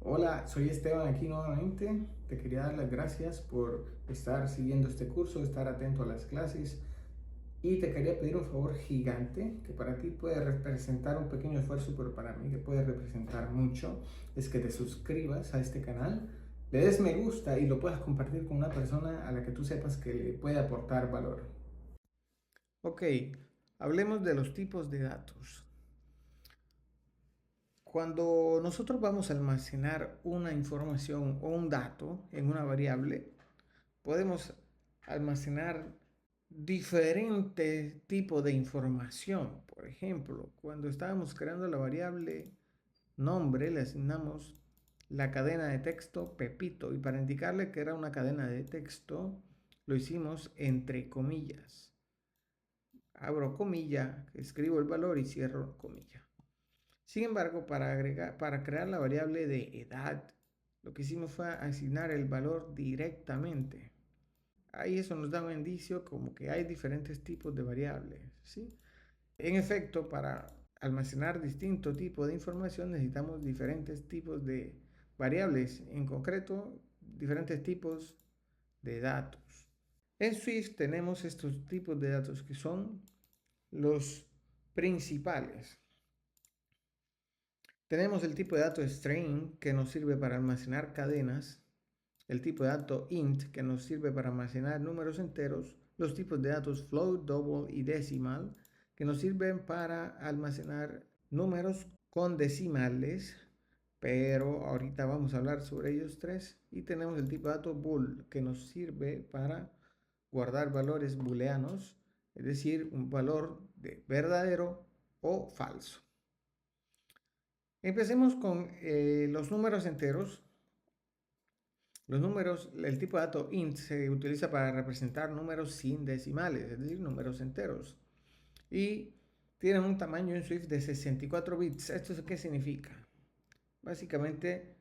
Hola, soy Esteban aquí nuevamente. Te quería dar las gracias por estar siguiendo este curso, estar atento a las clases y te quería pedir un favor gigante que para ti puede representar un pequeño esfuerzo, pero para mí que puede representar mucho, es que te suscribas a este canal, le des me gusta y lo puedas compartir con una persona a la que tú sepas que le puede aportar valor. Ok, hablemos de los tipos de datos. Cuando nosotros vamos a almacenar una información o un dato en una variable, podemos almacenar diferentes tipos de información. Por ejemplo, cuando estábamos creando la variable nombre, le asignamos la cadena de texto Pepito y para indicarle que era una cadena de texto, lo hicimos entre comillas. Abro comilla, escribo el valor y cierro comilla. Sin embargo, para crear la variable de edad, lo que hicimos fue asignar el valor directamente. Ahí eso nos da un indicio como que hay diferentes tipos de variables, ¿sí? En efecto, para almacenar distintos tipos de información necesitamos diferentes tipos de variables, en concreto, diferentes tipos de datos. En Swift tenemos estos tipos de datos que son los principales. Tenemos el tipo de dato string que nos sirve para almacenar cadenas, el tipo de dato int que nos sirve para almacenar números enteros, los tipos de datos float, double y decimal que nos sirven para almacenar números con decimales, pero ahorita vamos a hablar sobre ellos tres. Y tenemos el tipo de dato bool que nos sirve para guardar valores booleanos, es decir, un valor de verdadero o falso. Empecemos con los números enteros. Los números, el tipo de dato int se utiliza para representar números sin decimales, es decir, números enteros. Y tienen un tamaño en Swift de 64 bits. ¿Esto qué significa? Básicamente,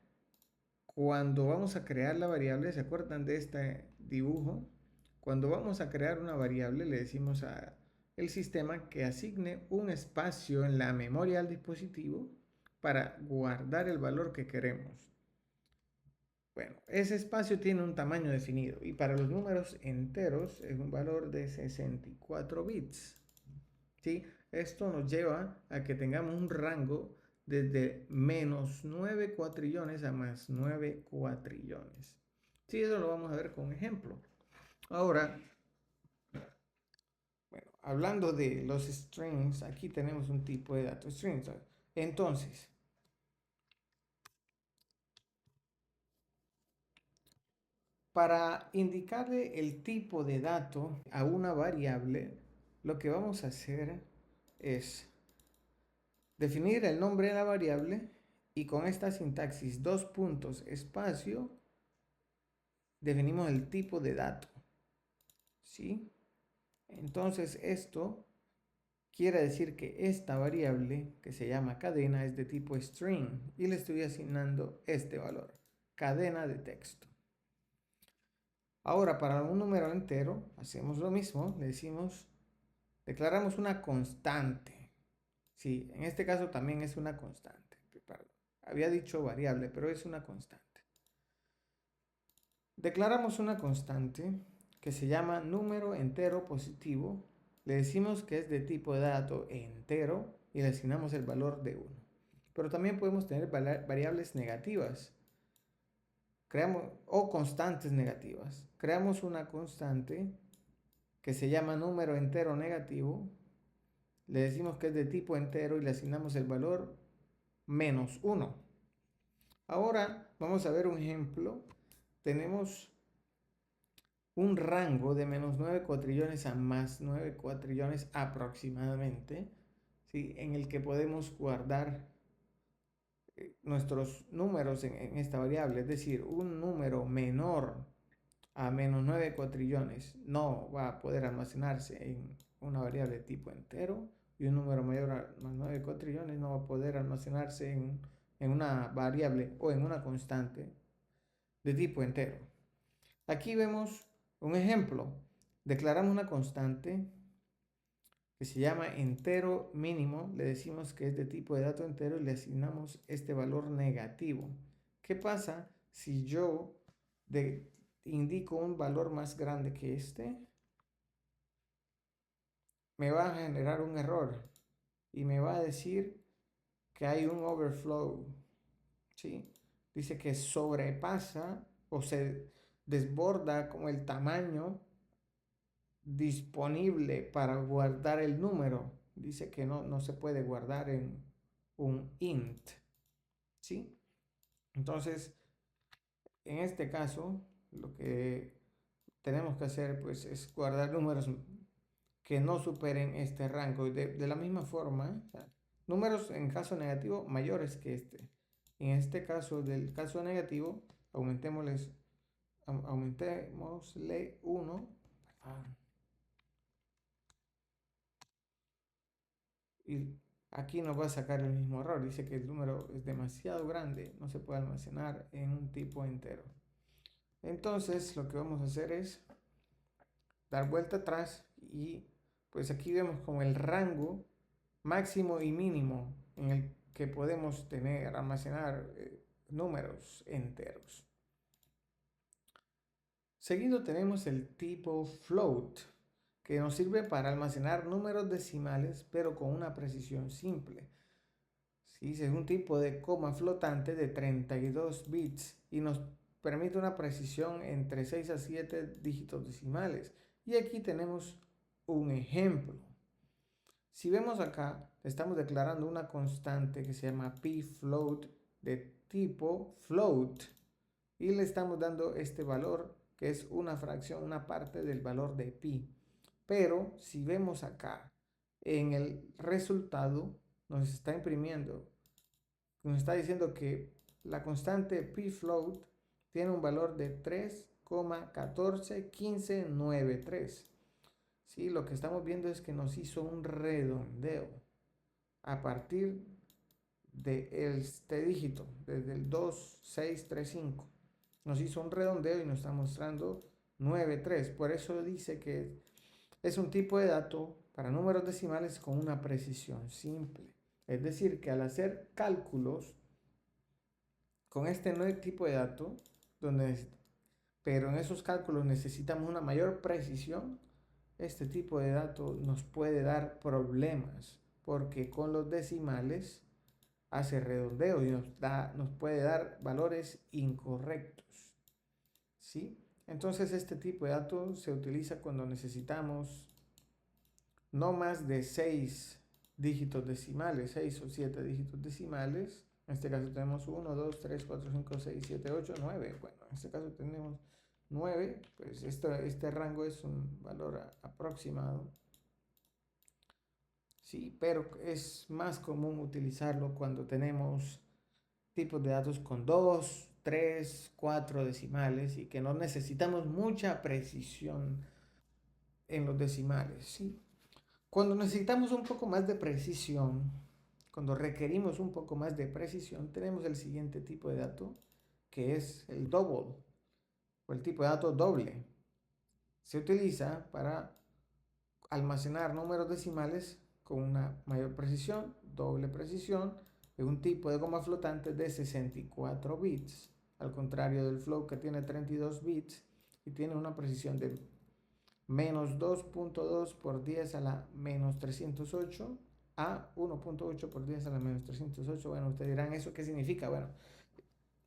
cuando vamos a crear la variable, ¿se acuerdan de este dibujo? Cuando vamos a crear una variable, le decimos al sistema que asigne un espacio en la memoria del dispositivo para guardar el valor que queremos. Bueno, ese espacio tiene un tamaño definido y para los números enteros es un valor de 64 bits. ¿Sí? Esto nos lleva a que tengamos un rango desde menos 9 cuatrillones a más 9 cuatrillones. Sí, eso lo vamos a ver con un ejemplo. Ahora, bueno, hablando de los strings, aquí tenemos un tipo de datos strings. Entonces, para indicarle el tipo de dato a una variable, lo que vamos a hacer es definir el nombre de la variable y con esta sintaxis dos puntos espacio definimos el tipo de dato. ¿Sí? Entonces esto quiere decir que esta variable que se llama cadena es de tipo string y le estoy asignando este valor, cadena de texto. Ahora, para un número entero, hacemos lo mismo, le decimos, declaramos una constante. Sí, en este caso también es una constante. Perdón, había dicho variable, pero es una constante. Declaramos una constante que se llama número entero positivo. Le decimos que es de tipo de dato entero y le asignamos el valor de 1. Pero también podemos tener variables negativas o constantes negativas. Creamos una constante que se llama número entero negativo, le decimos que es de tipo entero y le asignamos el valor menos 1. Ahora vamos a ver un ejemplo. Tenemos un rango de menos 9 cuatrillones a más 9 cuatrillones aproximadamente, ¿sí? En el que podemos guardar nuestros números en esta variable. Es decir, un número menor a menos 9 cuatrillones no va a poder almacenarse en una variable de tipo entero y un número mayor a más 9 cuatrillones no va a poder almacenarse en una variable o en una constante de tipo entero. Aquí vemos un ejemplo. Declaramos una constante que se llama entero mínimo, le decimos que es de tipo de dato entero y le asignamos este valor negativo. ¿Qué pasa si yo indico un valor más grande que este? Me va a generar un error y me va a decir que hay un overflow, ¿sí? Dice que sobrepasa o se desborda como el tamaño disponible para guardar el número. Dice que no se puede guardar en un int, ¿sí? Entonces, en este caso, lo que tenemos que hacer pues es guardar números que no superen este rango. De la misma forma, o sea, números en caso negativo mayores que este. En este caso, del caso negativo, aumentémosle 1. Y aquí nos va a sacar el mismo error. Dice que el número es demasiado grande, no se puede almacenar en un tipo entero. Entonces, lo que vamos a hacer es dar vuelta atrás y pues aquí vemos como el rango máximo y mínimo en el que podemos tener, almacenar números enteros. Seguido tenemos el tipo float, que nos sirve para almacenar números decimales, pero con una precisión simple. ¿Sí? Es un tipo de coma flotante de 32 bits y nos permite una precisión entre 6 a 7 dígitos decimales. Y aquí tenemos un ejemplo. Si vemos acá, estamos declarando una constante que se llama pfloat de tipo float y le estamos dando este valor que es una fracción, una parte del valor de pi. Pero si vemos acá en el resultado, nos está imprimiendo, nos está diciendo que la constante pfloat tiene un valor de 3,141593. ¿Sí? Lo que estamos viendo es que nos hizo un redondeo a partir de este dígito, desde el 2635. Nos hizo un redondeo y nos está mostrando 93. Por eso dice que es un tipo de dato para números decimales con una precisión simple. Es decir, que al hacer cálculos con este nuevo tipo de dato, pero en esos cálculos necesitamos una mayor precisión, este tipo de dato nos puede dar problemas, porque con los decimales hace redondeo y nos puede dar valores incorrectos, ¿sí? Entonces este tipo de dato se utiliza cuando necesitamos no más de 6 dígitos decimales, 6 o 7 dígitos decimales. En este caso tenemos 1, 2, 3, 4, 5, 6, 7, 8, 9. Bueno, en este caso tenemos 9, pues este rango es un valor aproximado. Sí, pero es más común utilizarlo cuando tenemos tipos de datos con 2, 3, 4 decimales y que no necesitamos mucha precisión en los decimales, ¿sí? Cuando necesitamos un poco más de precisión, cuando requerimos un poco más de precisión, tenemos el siguiente tipo de dato, que es el double, o el tipo de dato doble. Se utiliza para almacenar números decimales con una mayor precisión, doble precisión, de un tipo de coma flotante de 64 bits, al contrario del float que tiene 32 bits y tiene una precisión de menos 2.2 por 10 a la menos 308 a 1.8 por 10 a la menos 308. Bueno, ustedes dirán, ¿eso qué significa? Bueno,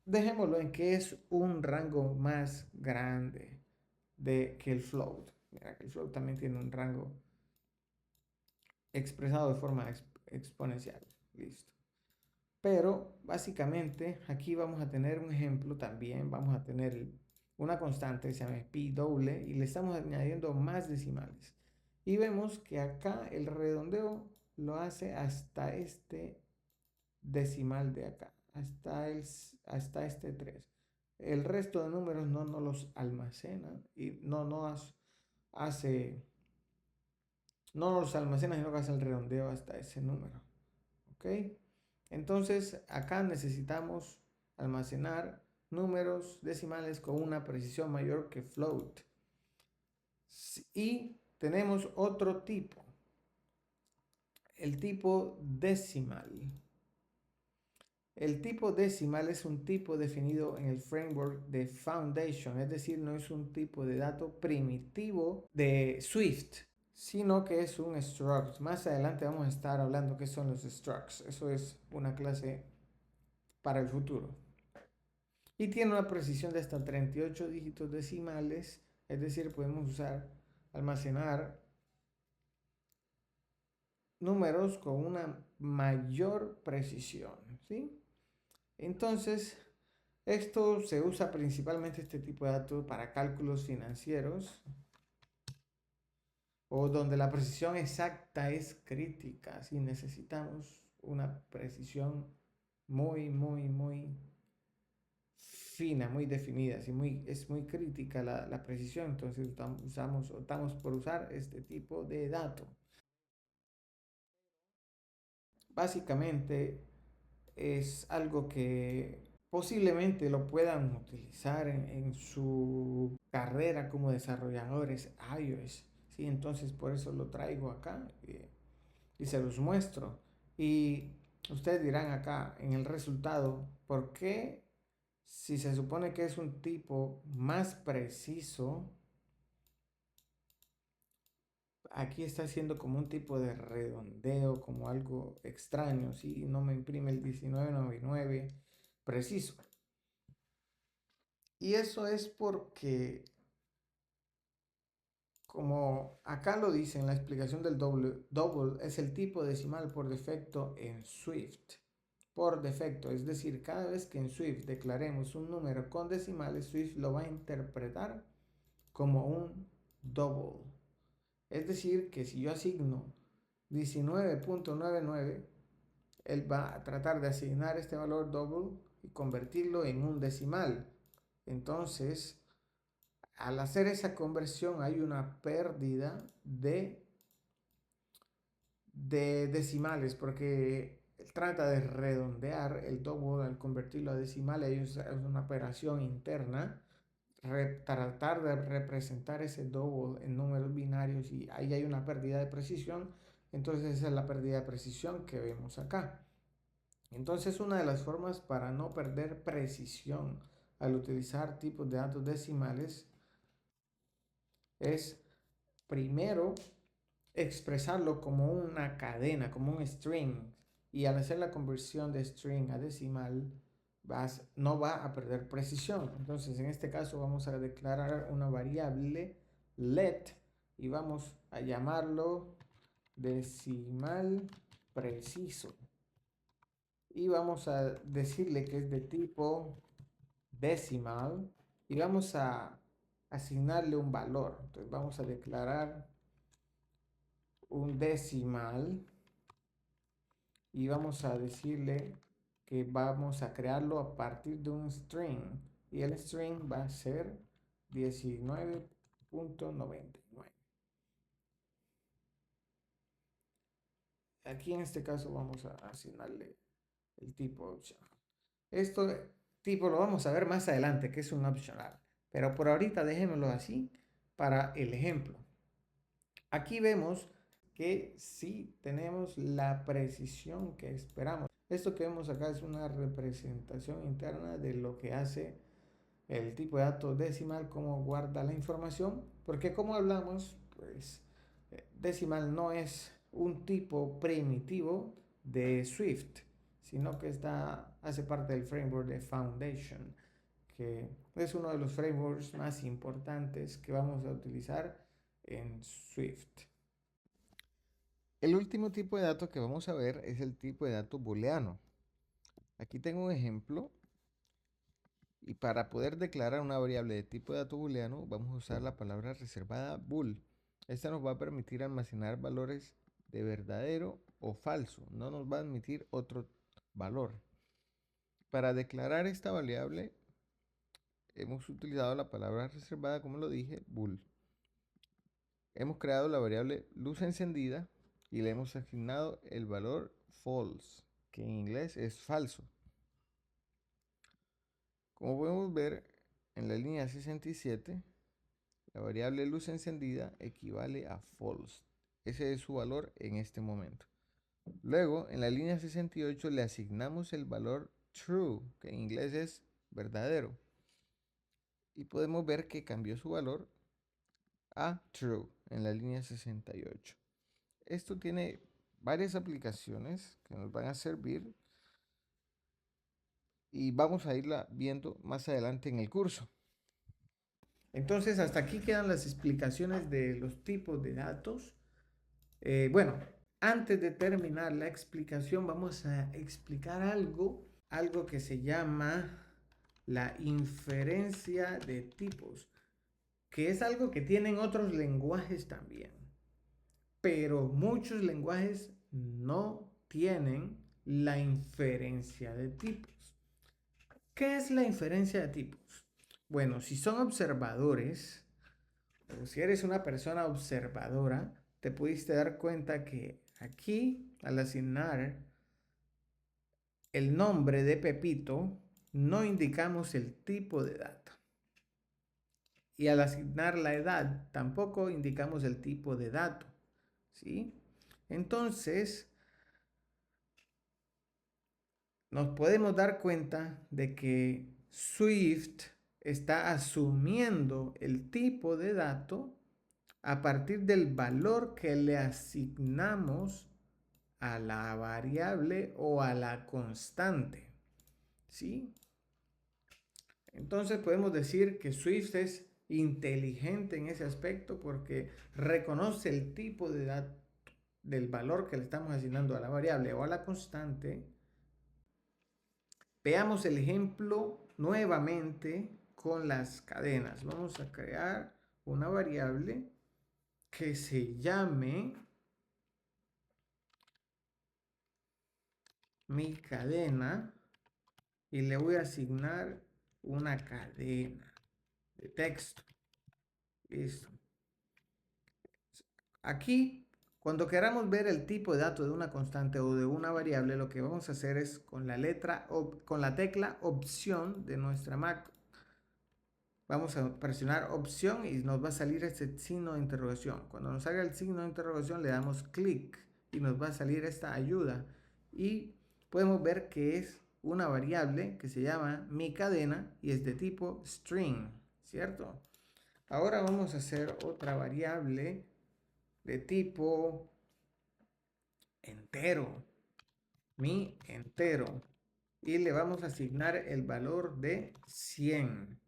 dejémoslo en que es un rango más grande que el float. Mira que el float también tiene un rango expresado de forma exponencial. Listo. Pero básicamente aquí vamos a tener un ejemplo también. Vamos a tener una constante que se llama pi doble y le estamos añadiendo más decimales. Y vemos que acá el redondeo lo hace hasta este decimal de acá, hasta este 3. El resto de números no los almacena y hace, no los almacena, sino que hace el redondeo hasta ese número. ¿Ok? Entonces acá necesitamos almacenar números decimales con una precisión mayor que float. Y tenemos otro tipo, el tipo decimal. El tipo decimal es un tipo definido en el framework de Foundation, es decir, no es un tipo de dato primitivo de Swift, sino que es un struct. Más adelante vamos a estar hablando qué son los structs. Eso es una clase para el futuro. Y tiene una precisión de hasta 38 dígitos decimales, es decir, podemos almacenar números con una mayor precisión, ¿sí? Entonces, esto se usa principalmente este tipo de datos para cálculos financieros o donde la precisión exacta es crítica. Si necesitamos una precisión muy fina, muy definida, si es muy crítica la precisión, entonces optamos por usar este tipo de dato. Básicamente es algo que posiblemente lo puedan utilizar en su carrera como desarrolladores iOS. ¿Sí? Entonces por eso lo traigo acá y se los muestro. Y ustedes dirán acá en el resultado, ¿por qué si se supone que es un tipo más preciso, aquí está haciendo como un tipo de redondeo, como algo extraño, ¿sí? No me imprime el 1999 preciso. Y eso es porque, como acá lo dice en la explicación del double es el tipo decimal por defecto en Swift. Por defecto, es decir, cada vez que en Swift declaremos un número con decimales, Swift lo va a interpretar como un double. Es decir, que si yo asigno 19.99, él va a tratar de asignar este valor double y convertirlo en un decimal. Entonces, al hacer esa conversión hay una pérdida de decimales porque él trata de redondear el double al convertirlo a decimales. Es una operación interna tratar de representar ese double en números binarios y ahí hay una pérdida de precisión. Entonces esa es la pérdida de precisión que vemos acá. Entonces una de las formas para no perder precisión al utilizar tipos de datos decimales es primero expresarlo como una cadena, como un string. Y al hacer la conversión de string a decimal, no va a perder precisión. Entonces, en este caso vamos a declarar una variable let y vamos a llamarlo decimal preciso. Y vamos a decirle que es de tipo decimal y vamos a asignarle un valor. Entonces vamos a declarar un decimal y vamos a decirle que vamos a crearlo a partir de un string y el string va a ser 19.99. Aquí en este caso vamos a asignarle el tipo opcional. Esto tipo lo vamos a ver más adelante, que es un opcional, pero por ahorita dejémoslo así para el ejemplo. Aquí vemos que sí tenemos la precisión que esperamos. Esto que vemos acá es una representación interna de lo que hace el tipo de dato decimal, cómo guarda la información, porque como hablamos, pues decimal no es un tipo primitivo de Swift, sino que hace parte del framework de Foundation, que es uno de los frameworks más importantes que vamos a utilizar en Swift. El último tipo de dato que vamos a ver es el tipo de dato booleano. Aquí tengo un ejemplo y para poder declarar una variable de tipo de dato booleano vamos a usar la palabra reservada bool. Esta nos va a permitir almacenar valores de verdadero o falso, no nos va a admitir otro valor. Para declarar esta variable hemos utilizado la palabra reservada, como lo dije, bool. Hemos creado la variable luz encendida y le hemos asignado el valor false, que en inglés es falso. Como podemos ver en la línea 67, la variable luz encendida equivale a false. Ese es su valor en este momento. Luego, en la línea 68 le asignamos el valor true, que en inglés es verdadero. Y podemos ver que cambió su valor a true en la línea 68. Esto tiene varias aplicaciones que nos van a servir y vamos a irla viendo más adelante en el curso. Entonces, hasta aquí quedan las explicaciones de los tipos de datos. Bueno, antes de terminar la explicación, vamos a explicar algo que se llama la inferencia de tipos, que es algo que tienen otros lenguajes también, pero muchos lenguajes no tienen la inferencia de tipos. ¿Qué es la inferencia de tipos? Bueno, si son observadores, o si eres una persona observadora, te pudiste dar cuenta que aquí, al asignar el nombre de Pepito, no indicamos el tipo de dato. Y al asignar la edad, tampoco indicamos el tipo de dato. ¿Sí? Entonces, nos podemos dar cuenta de que Swift está asumiendo el tipo de dato a partir del valor que le asignamos a la variable o a la constante. ¿Sí? Entonces podemos decir que Swift es inteligente en ese aspecto porque reconoce el tipo de dato del valor que le estamos asignando a la variable o a la constante. Veamos el ejemplo nuevamente con las cadenas. Vamos a crear una variable que se llame mi cadena y le voy a asignar una cadena de texto. Listo. Aquí, cuando queramos ver el tipo de dato de una constante o de una variable, lo que vamos a hacer es con la tecla opción de nuestra Mac. Vamos a presionar opción y nos va a salir este signo de interrogación. Cuando nos salga el signo de interrogación le damos clic y nos va a salir esta ayuda. Y podemos ver que es una variable que se llama mi cadena y es de tipo string, ¿cierto? Ahora vamos a hacer otra variable de tipo entero, mi entero. Y le vamos a asignar el valor de 100.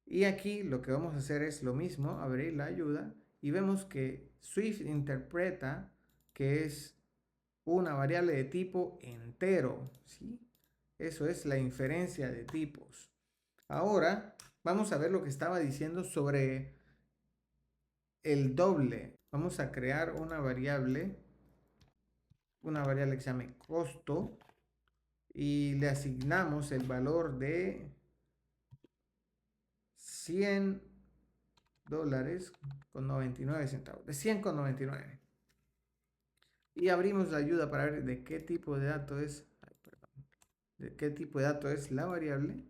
Y aquí lo que vamos a hacer es lo mismo, abrir la ayuda y vemos que Swift interpreta que es una variable de tipo entero, ¿sí? Eso es la inferencia de tipos. Ahora vamos a ver lo que estaba diciendo sobre el doble. Vamos a crear una variable que se llame costo y le asignamos el valor de $100 con 99 centavos, de 100 con 99. Y abrimos la ayuda para ver de qué tipo de dato es, de qué tipo de dato es la variable.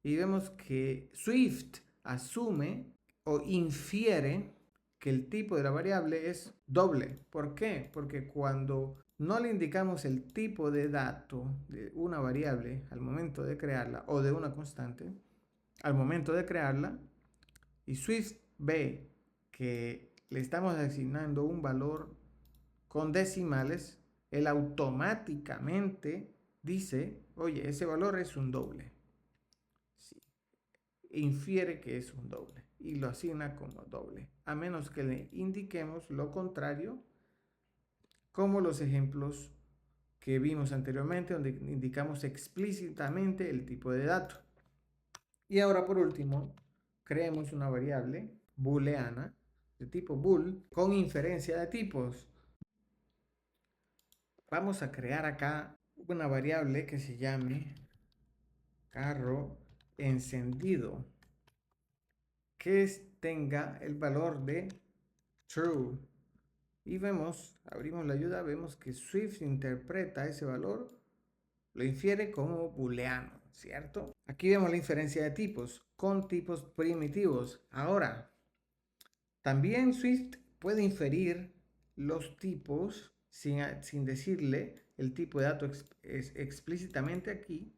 Y vemos que Swift asume o infiere que el tipo de la variable es doble. ¿Por qué? Porque cuando no le indicamos el tipo de dato de una variable al momento de crearla o de una constante, al momento de crearla, y Swift ve que le estamos asignando un valor con decimales, él automáticamente dice, oye, ese valor es un doble. Sí. Infiere que es un doble y lo asigna como doble, a menos que le indiquemos lo contrario, como los ejemplos que vimos anteriormente, donde indicamos explícitamente el tipo de dato. Y ahora, por último, creemos una variable booleana de tipo bool con inferencia de tipos. Vamos a crear acá una variable que se llame carro encendido, que tenga el valor de true. Y vemos, abrimos la ayuda, vemos que Swift interpreta ese valor, lo infiere como booleano, ¿cierto? Aquí vemos la inferencia de tipos con tipos primitivos. Ahora, también Swift puede inferir los tipos sin decirle el tipo de dato explícitamente aquí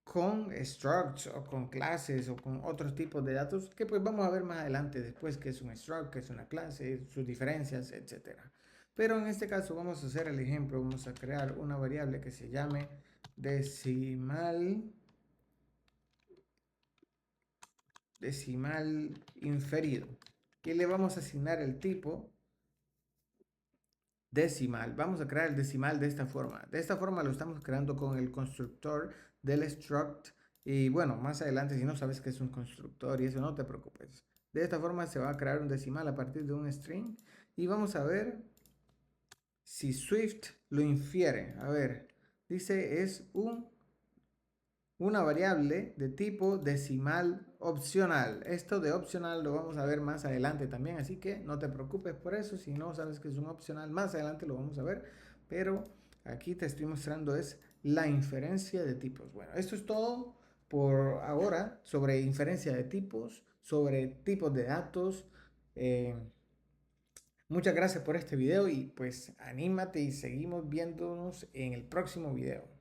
con structs o con clases o con otros tipos de datos que pues vamos a ver más adelante después que es un struct, que es una clase, sus diferencias, etcétera. Pero en este caso vamos a hacer el ejemplo, vamos a crear una variable que se llame decimal inferido y le vamos a asignar el tipo decimal. Vamos a crear el decimal de esta forma. De esta forma lo estamos creando con el constructor del struct. Y bueno, más adelante si no sabes qué es un constructor y eso, no te preocupes. De esta forma se va a crear un decimal a partir de un string. Y vamos a ver si Swift lo infiere. A ver, dice es una variable de tipo decimal opcional. Esto de opcional lo vamos a ver más adelante también, así que no te preocupes por eso. Si no sabes que es un opcional, más adelante lo vamos a ver, pero aquí te estoy mostrando es la inferencia de tipos. Bueno, esto es todo por ahora sobre inferencia de tipos, sobre tipos de datos. Eh, Muchas gracias por este video y pues anímate y seguimos viéndonos en el próximo video.